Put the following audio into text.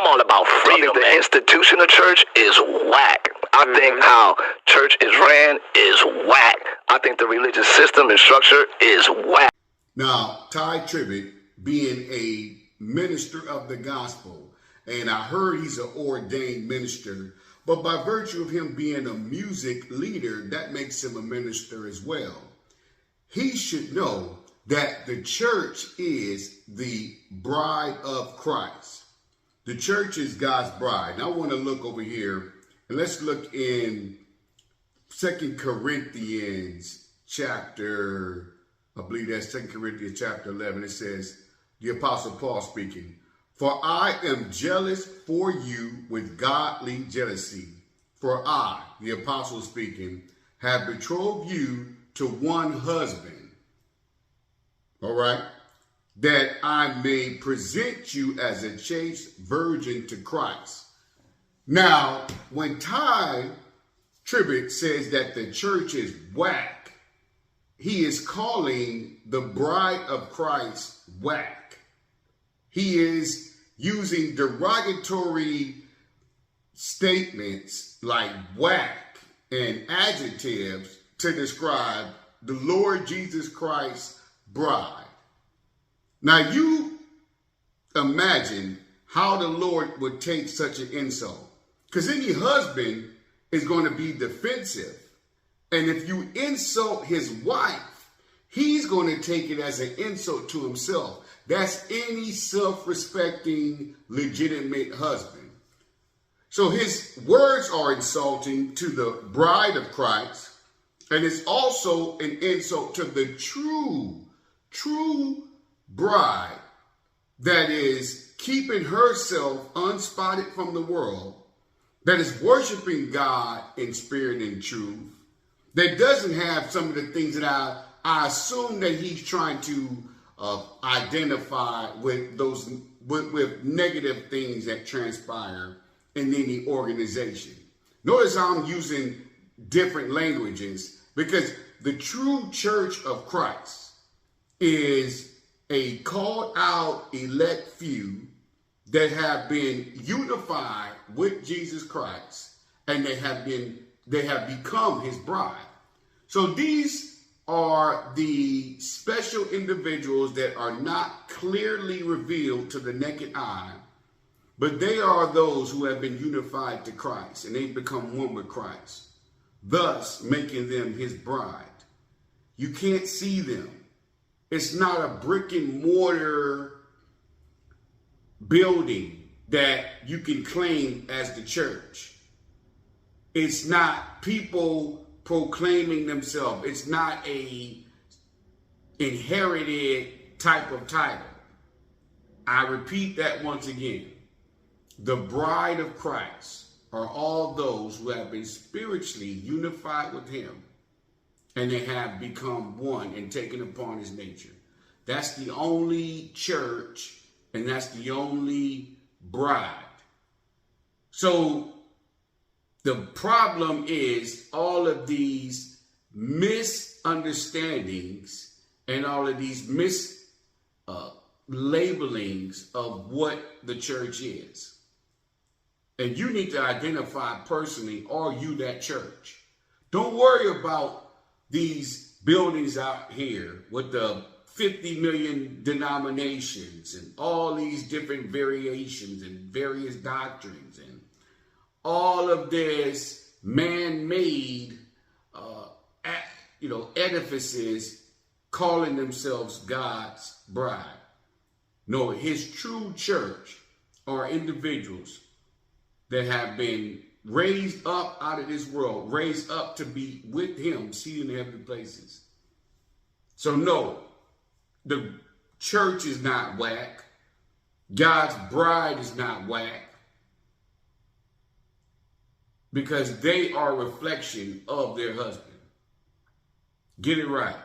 I'm all about freedom. I think the institution of church is whack. I think how church is ran is whack. I think the religious system and structure is whack. Now, Tribbet, being a minister of the gospel, and I heard he's an ordained minister, but by virtue of him being a music leader, that makes him a minister as well. He should know that the church is the bride of Christ. The church is God's bride. Now I want to look over here, and let's look in 2 Corinthians chapter, I believe that's 2 Corinthians chapter 11. It says, the Apostle Paul speaking, "For I am jealous for you with godly jealousy. For I," the apostle speaking, "have betrothed you to one husband." All right. "That I may present you as a chaste virgin to Christ." Now, when Tribbet says that the church is whack, he is calling the bride of Christ whack. He is using derogatory statements like whack and adjectives to describe the Lord Jesus Christ's bride. Now you imagine how the Lord would take such an insult, because any husband is going to be defensive. And if you insult his wife, he's going to take it as an insult to himself. That's any self-respecting, legitimate husband. So his words are insulting to the bride of Christ, and it's also an insult to the true bride that is keeping herself unspotted from the world, that is worshiping God in spirit and truth, that doesn't have some of the things that I assume that he's trying to identify with those with negative things that transpire in any organization. Notice how I'm using different languages, because the true church of Christ is a called out elect few that have been unified with Jesus Christ, and they have become his bride. So these are the special individuals that are not clearly revealed to the naked eye, but they are those who have been unified to Christ, and they've become one with Christ, thus making them his bride. You can't see them. It's not a brick and mortar building that you can claim as the church. It's not people proclaiming themselves. It's not a inherited type of title. I repeat that once again. The bride of Christ are all those who have been spiritually unified with him, and they have become one and taken upon his nature. That's the only church, and that's the only bride. So the problem is all of these misunderstandings and all of these labelings of what the church is. And you need to identify personally, are you that church? Don't worry about these buildings out here with the 50 million denominations and all these different variations and various doctrines and all of this man-made, edifices calling themselves God's bride. No, his true church are individuals that have been raised up out of this world, raised up to be with him, seated in heavenly places. So no, the church is not whack. God's bride is not whack, because they are a reflection of their husband. Get it right.